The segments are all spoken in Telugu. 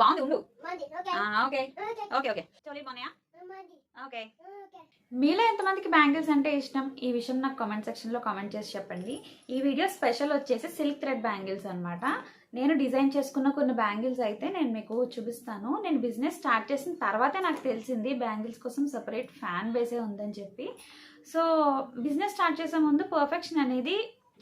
బాగుంది ఉండు. ఓకే ఓకే ఓకే చోలీ బాగున్నాయా? ఓకే. మీలో ఎంతమందికి బ్యాంగిల్స్ అంటే ఇష్టం? ఈ విషయం నాకు కామెంట్ సెక్షన్లో కామెంట్ చేసి చెప్పండి. ఈ వీడియో స్పెషల్ వచ్చేసి సిల్క్ థ్రెడ్ బ్యాంగిల్స్ అనమాట. నేను డిజైన్ చేసుకున్న కొన్ని బ్యాంగిల్స్ అయితే నేను మీకు చూపిస్తాను. నేను బిజినెస్ స్టార్ట్ చేసిన తర్వాతే నాకు తెలిసింది బ్యాంగిల్స్ కోసం సపరేట్ ఫ్యాన్ బేసే ఉందని చెప్పి. సో బిజినెస్ స్టార్ట్ చేసే ముందు పర్ఫెక్షన్ అనేది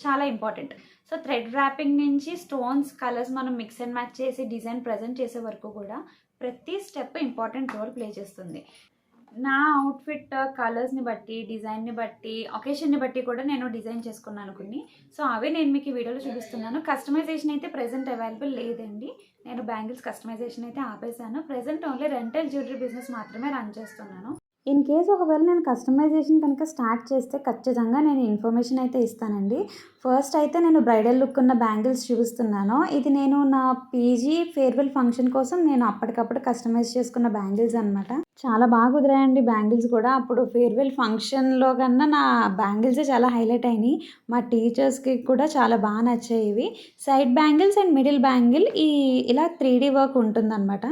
చాలా ఇంపార్టెంట్. సో థ్రెడ్ ర్యాపింగ్ నుంచి స్టోన్స్ కలర్స్ మనం మిక్స్ అండ్ మ్యాచ్ చేసి డిజైన్ ప్రజెంట్ చేసే వరకు కూడా ప్రతి స్టెప్ ఇంపార్టెంట్ రోల్ ప్లే చేస్తుంది. నా అవుట్ఫిట్ కలర్స్ని బట్టి, డిజైన్ని బట్టి, ఒకేషన్ని బట్టి కూడా నేను డిజైన్ చేసుకున్నాను కొన్ని. సో అవే నేను మీకు ఈ వీడియోలో చూపిస్తున్నాను. కస్టమైజేషన్ అయితే ప్రెజెంట్ అవైలబుల్ లేదండి. నేను బ్యాంగిల్స్ కస్టమైజేషన్ అయితే ఆపేసాను. Present only rental jewellery business మాత్రమే రన్ చేస్తున్నాను. ఇన్ కేస్ ఒకవేళ నేను కస్టమైజేషన్ కనుక స్టార్ట్ చేస్తే ఖచ్చితంగా నేను ఇన్ఫర్మేషన్ అయితే ఇస్తానండి. ఫస్ట్ అయితే నేను బ్రైడల్ లుక్ ఉన్న బ్యాంగిల్స్ చూపిస్తున్నాను. ఇది నేను నా పీజీ ఫేర్వెల్ ఫంక్షన్ కోసం నేను అప్పటికప్పుడు కస్టమైజ్ చేసుకున్న బ్యాంగిల్స్ అనమాట. చాలా బాగా కుదిరాయండి బ్యాంగిల్స్ కూడా. అప్పుడు ఫేర్వెల్ ఫంక్షన్లో కన్నా నా బ్యాంగిల్సే చాలా హైలైట్ అయినాయి. మా టీచర్స్కి కూడా చాలా బాగా నచ్చాయి ఇవి. Side bangles and middle bangle ఇలా 3D వర్క్ ఉంటుందన్నమాట.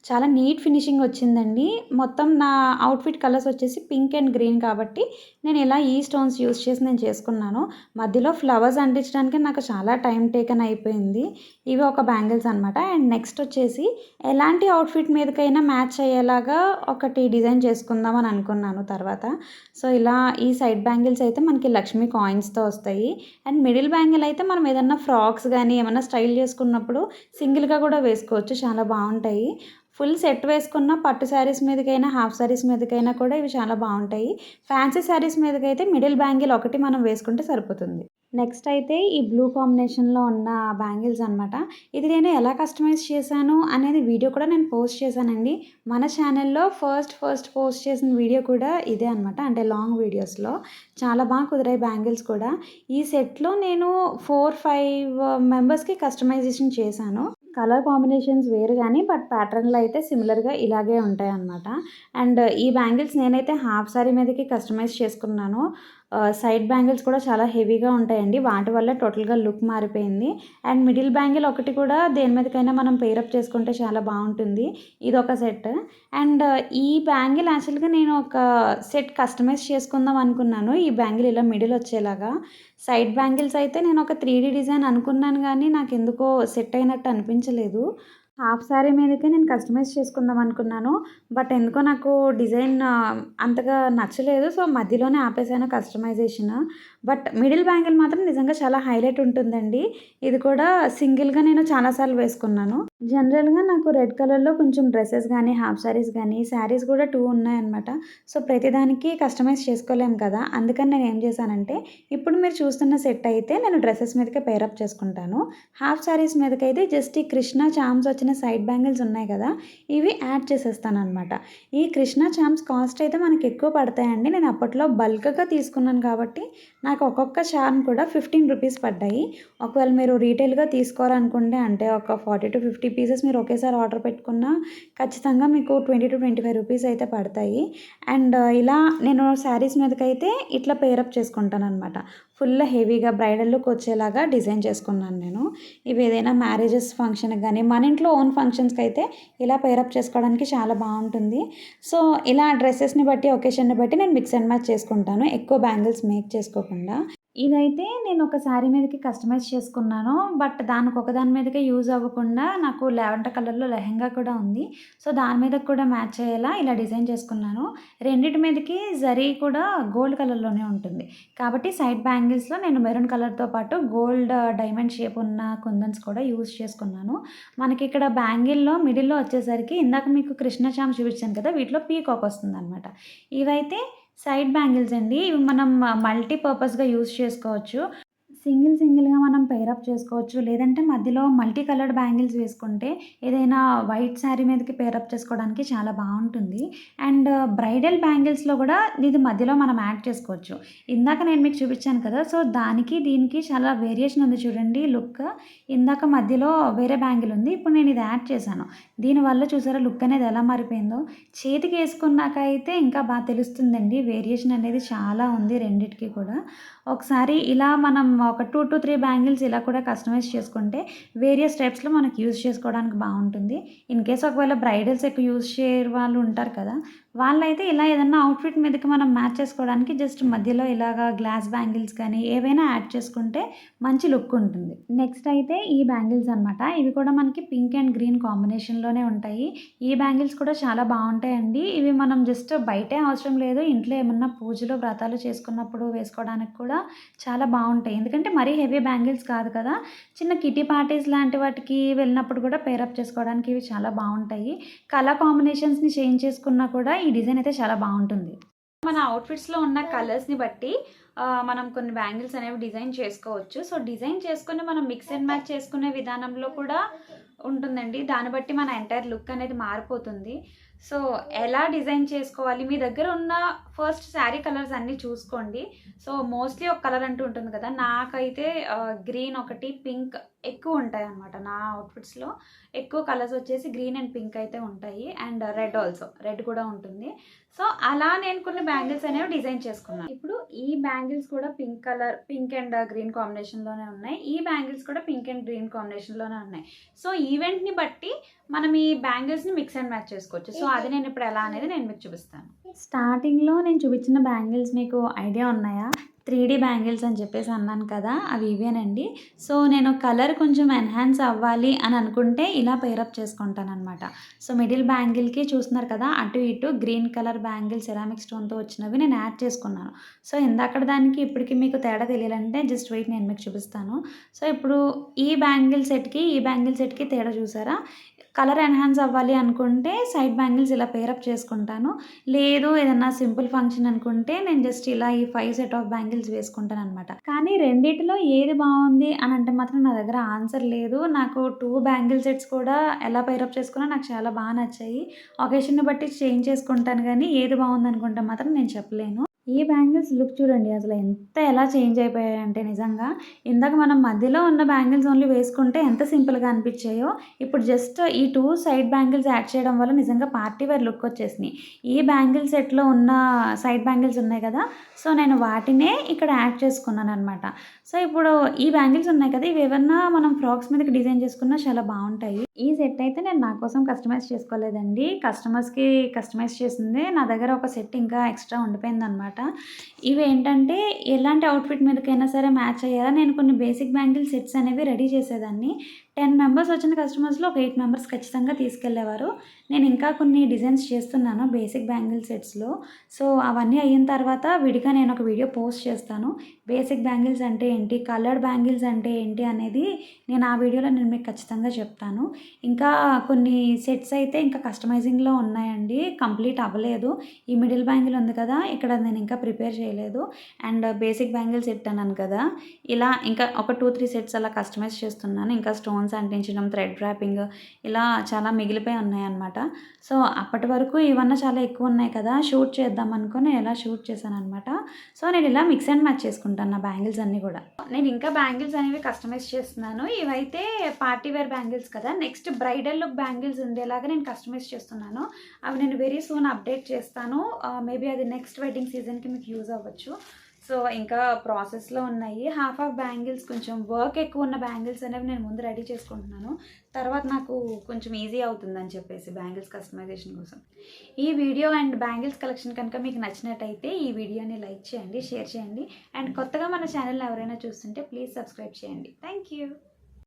చాలా నీట్ ఫినిషింగ్ వచ్చిందండి. మొత్తం నా అవుట్ఫిట్ కలర్స్ వచ్చేసి పింక్ అండ్ గ్రీన్ కాబట్టి నేను ఇలా ఈ స్టోన్స్ యూస్ చేసి నేను చేసుకున్నాను. మధ్యలో ఫ్లవర్స్ అంటించడానికి నాకు చాలా టైం టేకన్ అయిపోయింది. ఇవి ఒక బ్యాంగిల్స్ అనమాట. అండ్ నెక్స్ట్ వచ్చేసి ఎలాంటి అవుట్ఫిట్ మీదకైనా మ్యాచ్ అయ్యేలాగా ఒకటి డిజైన్ చేసుకుందామని అనుకున్నాను తర్వాత. సో ఇలా ఈ సైడ్ బ్యాంగిల్స్ అయితే మనకి లక్ష్మీ కాయిన్స్తో వస్తాయి. అండ్ మిడిల్ బ్యాంగిల్ అయితే మనం ఏదన్నా ఫ్రాక్స్ కానీ ఏమన్నా స్టైల్ చేసుకున్నప్పుడు సింగిల్గా కూడా వేసుకోవచ్చు, చాలా బాగుంటాయి. ఫుల్ సెట్ వేసుకున్న పట్టు శారీస్ మీదకైనా హాఫ్ శారీస్ మీదకైనా కూడా ఇవి చాలా బాగుంటాయి. ఫ్యాన్సీ శారీస్ మీదకైతే మిడిల్ బ్యాంగిల్ ఒకటి మనం వేసుకుంటే సరిపోతుంది. నెక్స్ట్ అయితే ఈ బ్లూ కాంబినేషన్లో ఉన్న బ్యాంగిల్స్ అనమాట. ఇది నేను ఎలా కస్టమైజ్ చేశాను అనేది వీడియో కూడా నేను పోస్ట్ చేశానండి. మన ఛానల్లో ఫస్ట్ పోస్ట్ చేసిన వీడియో కూడా ఇదే అనమాట. అంటే లాంగ్ వీడియోస్లో చాలా బాగా కుదిరాయి బ్యాంగిల్స్ కూడా. ఈ సెట్లో నేను 4-5 మెంబర్స్కి కస్టమైజేషన్ చేశాను. కలర్ కాంబినేషన్స్ వేరు కానీ బట్ ప్యాటర్న్లో అయితే సిమిలర్గా ఇలాగే ఉంటాయి అన్నమాట. అండ్ ఈ బ్యాంగిల్స్ నేనైతే హాఫ్ సారీ మీదకి కస్టమైజ్ చేసుకున్నాను. సైడ్ బ్యాంగిల్స్ కూడా చాలా హెవీగా ఉంటాయండి. వాటి వల్ల టోటల్గా లుక్ మారిపోయింది. అండ్ మిడిల్ బ్యాంగిల్ ఒకటి కూడా దేని మీదకైనా మనం పేరప్ చేసుకుంటే చాలా బాగుంటుంది. ఇది ఒక సెట్. అండ్ ఈ బ్యాంగిల్ యాక్చువల్గా నేను ఒక సెట్ కస్టమైజ్ చేసుకుందాం అనుకున్నాను. ఈ బ్యాంగిల్ ఇలా మిడిల్ వచ్చేలాగా. సైడ్ బ్యాంగిల్స్ అయితే నేను ఒక 3D డిజైన్ అనుకున్నాను కానీ నాకు ఎందుకో సెట్ అయినట్టు అనిపించలేదు. హాఫ్ శారీ మీదకే నేను కస్టమైజ్ చేసుకుందాం అనుకున్నాను. బట్ ఎందుకో నాకు డిజైన్ అంతగా నచ్చలేదు. సో మధ్యలోనే ఆపేసాను కస్టమైజేషన్. బట్ మిడిల్ బ్యాంగిల్ మాత్రం నిజంగా చాలా హైలైట్ ఉంటుందండి. ఇది కూడా సింగిల్గా నేను చాలాసార్లు వేసుకున్నాను. జనరల్గా నాకు రెడ్ కలర్లో కొంచెం డ్రెస్సెస్ కానీ హాఫ్ శారీస్ కానీ శారీస్ కూడా 2 ఉన్నాయన్నమాట. సో ప్రతిదానికి కస్టమైజ్ చేసుకోలేము కదా. అందుకని నేను ఏం చేశానంటే ఇప్పుడు మీరు చూస్తున్న సెట్ అయితే నేను డ్రెస్సెస్ మీదకే పేరప్ చేసుకుంటాను. హాఫ్ శారీస్ మీదకైతే జస్ట్ ఈ కృష్ణ చామ్స్ వచ్చిన సైడ్ బ్యాంగిల్స్ ఉన్నాయి కదా, ఇవి యాడ్ చేసేస్తాను అనమాట. ఈ కృష్ణ చామ్స్ కాస్ట్ అయితే మనకి ఎక్కువ పడతాయండి. నేను అప్పట్లో బల్క్గా తీసుకున్నాను కాబట్టి నాకు ఒక్కొక్క చార్మ్ కూడా 15 రూపీస్ పడ్డాయి. ఒకవేళ మీరు రీటైల్గా తీసుకోవాలనుకుంటే అంటే ఒక 40-50 పీసెస్ మీరు ఒకేసారి ఆర్డర్ పెట్టుకున్నా ఖచ్చితంగా మీకు 20-25 రూపీస్ అయితే పడతాయి. అండ్ ఇలా నేను శారీస్ మీదకైతే ఇట్లా పేరప్ చేసుకుంటాను అనమాట. ఫుల్ హెవీగా బ్రైడల్ లుక్ వచ్చేలాగా డిజైన్ చేసుకున్నాను నేను. ఇవి ఏదైనా మ్యారేజెస్ ఫంక్షన్కి కానీ మన ఇంట్లో ఓన్ ఫంక్షన్స్కి అయితే ఇలా పేరప్ చేసుకోవడానికి చాలా బాగుంటుంది. సో ఇలా డ్రెస్సెస్ని బట్టి ఒకేషన్ని బట్టి నేను మిక్స్ అండ్ మ్యాచ్ చేసుకుంటాను, ఎక్కువ బ్యాంగిల్స్ మేక్ చేసుకోకుండా. ఇదైతే నేను ఒక శారీ మీదకి కస్టమైజ్ చేసుకున్నాను. బట్ దానికి ఒకదాని మీదకే యూజ్ అవ్వకుండా నాకు లావెండర్ కలర్లో లెహెంగా కూడా ఉంది. సో దాని మీద కూడా మ్యాచ్ అయ్యేలా ఇలా డిజైన్ చేసుకున్నాను. రెండిటి మీదకి జరీ కూడా గోల్డ్ కలర్లోనే ఉంటుంది కాబట్టి సైడ్ బ్యాంగిల్స్లో నేను మెరూన్ కలర్తో పాటు గోల్డ్ డైమండ్ షేప్ ఉన్న కుందన్స్ కూడా యూజ్ చేసుకున్నాను. మనకి ఇక్కడ బ్యాంగిల్లో మిడిల్లో వచ్చేసరికి ఇందాక మీకు కృష్ణ చామ్ చూపించాను కదా, వీటిలో పీకాక్ వస్తుంది అనమాట. ఇవైతే సైడ్ బ్యాంగిల్స్ అండి. ఇవి మనం మల్టీపర్పస్గా యూజ్ చేసుకోవచ్చు. సింగిల్గా మనం పేరప్ చేసుకోవచ్చు. లేదంటే మధ్యలో మల్టీ కలర్డ్ బ్యాంగిల్స్ వేసుకుంటే ఏదైనా వైట్ శారీ మీదకి పేరప్ చేసుకోవడానికి చాలా బాగుంటుంది. అండ్ బ్రైడల్ బ్యాంగిల్స్లో కూడా ఇది మధ్యలో మనం యాడ్ చేసుకోవచ్చు. ఇందాక నేను మీకు చూపించాను కదా, సో దానికి దీనికి చాలా వేరియేషన్ ఉంది చూడండి లుక్. ఇందాక మధ్యలో వేరే బ్యాంగిల్ ఉంది, ఇప్పుడు నేను ఇది యాడ్ చేశాను. దీనివల్ల చూసారా లుక్ అనేది ఎలా మారిపోయిందో. చేతికి వేసుకున్నాక అయితే ఇంకా బాగా తెలుస్తుందండి, వేరియేషన్ అనేది చాలా ఉంది రెండిటికి కూడా. ఒకసారి ఇలా మనం ఒక 2 to 3 బ్యాంగిల్స్ ఇలా కూడా కస్టమైజ్ చేసుకుంటే వేరియస్ టైప్స్‌లో మనకి యూజ్ చేసుకోవడానికి బావుంటుంది. ఇన్ కేస్ ఒకవేళ బ్రైడల్స్ ఎక్కువ యూజ్ చేయరు వాళ్ళు ఉంటారు కదా! వాళ్ళైతే ఇలా ఏదన్నా అవుట్‌ఫిట్ మీదకి మనం మ్యాచ్ చేసుకోవడానికి జస్ట్ మధ్యలో ఇలాగా గ్లాస్ బ్యాంగిల్స్ కానీ ఏవైనా యాడ్ చేసుకుంటే మంచి లుక్ ఉంటుంది. నెక్స్ట్ అయితే ఈ బ్యాంగిల్స్ అనమాట. ఇవి కూడా మనకి పింక్ అండ్ గ్రీన్ కాంబినేషన్‌లోనే ఉంటాయి. ఈ బ్యాంగిల్స్ కూడా చాలా బావుంటాయండి. ఇవి మనం జస్ట్ బయటే అవసరం లేదు. ఇంట్లో ఏమన్నా పూజలు, వ్రతాలు చేసుకున్నప్పుడు వేసుకోవడానికి కూడా చాలా బావుంటాయి. ఎందుకంటే మరీ హెవీ బ్యాంగిల్స్ కాదు కదా! చిన్న కిటీ పార్టీస్ లాంటి వాటికి వెళ్ళినప్పుడు కూడా పేరప్ చేసుకోవడానికి ఇవి చాలా బావుంటాయి. కలర్ కాంబినేషన్స్‌ని చేంజ్ చేసుకున్నా కూడా ఈ డిజైన్ అయితే చాలా బావుంటుంది. మన అవుట్‌ఫిట్స్‌లో ఉన్న కలర్స్‌ని బట్టి మనం కొన్ని బ్యాంగిల్స్ అనేవి డిజైన్ చేసుకోవచ్చు. సో, డిజైన్ చేసుకొని మనం మిక్స్ అండ్ మ్యాచ్ చేసుకునే విధానంలో కూడా ఉంటుందండి. దాన్ని బట్టి మన ఎంటైర్ లుక్ అనేది మారిపోతుంది. సో, ఎలా డిజైన్ చేసుకోవాలి? మీ దగ్గర ఉన్న ఫస్ట్ శారీ కలర్స్ అన్నీ చూసుకోండి. సో, మోస్ట్‌లీ ఒక కలర్ అంటూ ఉంటుంది కదా! నాకైతే గ్రీన్ ఒకటి, పింక్ ఎక్కువ ఉంటాయన్నమాట. నా అవుట్‌ఫిట్స్‌లో ఎక్కువ కలర్స్ వచ్చేసి గ్రీన్ అండ్ పింక్ అయితే ఉంటాయి. And red also. రెడ్ కూడా ఉంటుంది. సో, అలా నేను కొన్ని బ్యాంగిల్స్ అనేవి డిజైన్ చేసుకున్నాను. ఇప్పుడు ఈ బ్యాంగిల్స్ కూడా పింక్ అండ్ గ్రీన్ కాంబినేషన్‌లోనే ఉన్నాయి. ఈ బ్యాంగిల్స్ కూడా పింక్ అండ్ గ్రీన్ కాంబినేషన్‌లోనే ఉన్నాయి. సో, ఈవెంట్‌ని బట్టి మనం ఈ బ్యాంగిల్స్‌ని మిక్స్ అండ్ మ్యాచ్ చేసుకోవచ్చు. సో, అది నేను ఇప్పుడు ఎలా అనేది నేను మీకు చూపిస్తాను. స్టార్టింగ్‌లో నేను చూపించిన బ్యాంగిల్స్ మీకు ఐడియా ఉన్నాయా? 3D బ్యాంగిల్స్ అని చెప్పేసి అన్నాను కదా! అవి ఇవేనండి. సో, నేను కలర్ కొంచెం ఎన్హాన్స్ అవ్వాలి అని అనుకుంటే ఇలా పేరప్ చేసుకుంటాననమాట. సో, మిడిల్ బ్యాంగిల్‌కి చూస్తున్నారు కదా! అటు ఇటు గ్రీన్ కలర్ బ్యాంగిల్ సెరామిక్ స్టోన్‌తో వచ్చినవి నేను యాడ్ చేసుకున్నాను. సో, ఇందాకడ దానికి ఇప్పటికి మీకు తేడా తెలియాలంటే జస్ట్ వెయిట్, నేను మీకు చూపిస్తాను. సో, ఇప్పుడు ఈ బ్యాంగిల్ సెట్‌కి తేడా చూసారా? కలర్ ఎన్హాన్స్ అవ్వాలి అనుకుంటే సైడ్ బ్యాంగిల్స్ ఇలా పేరప్ చేసుకుంటాను. లేదు ఏదన్నా సింపుల్ ఫంక్షన్ అనుకుంటే నేను జస్ట్ ఇలా ఈ 5 సెట్ ఆఫ్ బ్యాంగిల్స్ వేసుకుంటాననమాట. కానీ రెండిటిలో ఏది బావుంది అని అంటే మాత్రం నా దగ్గర ఆన్సర్ లేదు. నాకు 2 బ్యాంగిల్ సెట్స్ కూడా ఎలా పేరప్ చేసుకున్నా నాకు చాలా నచ్చాయి. ఒకేషన్‌ని బట్టి చేంజ్ చేసుకుంటాను గానీ ఏది బావుందనుకుంటే మాత్రం నేను చెప్పలేను. ఈ బ్యాంగిల్స్ లుక్ చూడండి అసలు ఎలా చేంజ్ అయిపోయాయంటే నిజంగా. ఇందాక మనం మధ్యలో ఉన్న బ్యాంగిల్స్ ఓన్లీ వేసుకుంటే ఎంత సింపుల్‌గా అనిపించాయో, ఇప్పుడు జస్ట్ ఈ 2 సైడ్ బ్యాంగిల్స్ యాడ్ చేయడం వల్ల నిజంగా పార్టీ వేర్ లుక్ వచ్చేసినాయి. ఈ బ్యాంగిల్ సెట్‌లో ఉన్న సైడ్ బ్యాంగిల్స్ ఉన్నాయి కదా! సో, నేను వాటినే ఇక్కడ యాడ్ చేసుకున్నాననమాట. సో, ఇప్పుడు ఈ బ్యాంగిల్స్ ఉన్నాయి కదా! ఇవి ఏవన్నా మనం ఫ్రాక్స్ మీదకి డిజైన్ చేసుకున్నా చాలా బావుంటాయి. ఈ సెట్ అయితే నేను నా కోసం కస్టమైజ్ చేసుకోలేదండి. కస్టమర్స్‌కి కస్టమైజ్ చేసిందే. నా దగ్గర ఒక సెట్ ఇంకా ఎక్స్ట్రా ఉండిపోయిందనమాట. ఇవేంటంటే ఎలాంటి అవుట్‌ఫిట్ మీదకైనా సరే మ్యాచ్ అయ్యేలా నేను కొన్ని బేసిక్ బ్యాంగిల్ సెట్స్ అనేవి రెడీ చేసేదాన్ని. 10 మెంబర్స్ వచ్చిన కస్టమర్స్‌లో ఒక 8 మెంబర్స్ ఖచ్చితంగా తీసుకెళ్ళేవారు. నేను ఇంకా కొన్ని డిజైన్స్ చేస్తున్నాను బేసిక్ బ్యాంగిల్ సెట్స్‌లో. సో, అవన్నీ అయిన తర్వాత విడిగా నేను ఒక వీడియో పోస్ట్ చేస్తాను. బేసిక్ బ్యాంగిల్స్ అంటే ఏంటి? కలర్డ్ బ్యాంగిల్స్ అంటే ఏంటి? అనేది నేను ఆ వీడియోలో మీకు ఖచ్చితంగా చెప్తాను. ఇంకా కొన్ని సెట్స్ అయితే ఇంకా కస్టమైజింగ్‌లో ఉన్నాయండి. కంప్లీట్ అవ్వలేదు. ఈ మిడిల్ బ్యాంగిల్ ఉంది కదా! ఇక్కడ నేను ఇంకా ప్రిపేర్ చేయలేదు. అండ్ బేసిక్ బ్యాంగిల్ సెట్ అన్నాను కదా! ఇలా ఇంకా ఒక 2, 3 సెట్స్ అలా కస్టమైజ్ చేస్తున్నాను. ఇంకా స్టోన్స్ అంటించడం, థ్రెడ్ ర్యాపింగ్ ఇలా చాలా మిగిలిపోయి ఉన్నాయన్నమాట. సో, అప్పటి వరకు ఇవన్నీ చాలా ఎక్కువ ఉన్నాయి కదా! షూట్ చేద్దాం అనుకోని నేను ఇలా షూట్ చేశాననమాట. సో, నేను ఇలా మిక్స్ అండ్ మ్యాచ్ చేసుకుంటాను నా బ్యాంగిల్స్ అన్నీ కూడా. నేను ఇంకా బ్యాంగిల్స్ అనేవి కస్టమైజ్ చేస్తున్నాను. ఇవైతే పార్టీ వేర్ బ్యాంగిల్స్ కదా! నెక్స్ట్ బ్రైడల్ లుక్ బ్యాంగిల్స్ ఉండేలాగా నేను కస్టమైజ్ చేస్తున్నాను. అవి నేను వెరీ సూన్ అప్డేట్ చేస్తాను. మేబీ అది నెక్స్ట్ వెడ్డింగ్ సీజన్‌కి మీకు యూజ్ అవ్వచ్చు. సో, ఇంకా ప్రాసెస్‌లో ఉన్నాయి. హాఫ్ ఆఫ్ బ్యాంగిల్స్ కొంచెం వర్క్ ఎక్కువ ఉన్న బ్యాంగిల్స్ అనేవి నేను ముందు రెడీ చేసుకుంటున్నాను. తర్వాత నాకు కొంచెం ఈజీ అవుతుందని చెప్పేసి బ్యాంగిల్స్ కస్టమైజేషన్ కోసం. ఈ వీడియో అండ్ బ్యాంగిల్స్ కలెక్షన్ కనుక మీకు నచ్చినట్టయితే ఈ వీడియోని లైక్ చేయండి, షేర్ చేయండి. అండ్ కొత్తగా మన ఛానల్‌ని ఎవరైనా చూస్తుంటే ప్లీజ్ సబ్స్క్రైబ్ చేయండి. Thank you.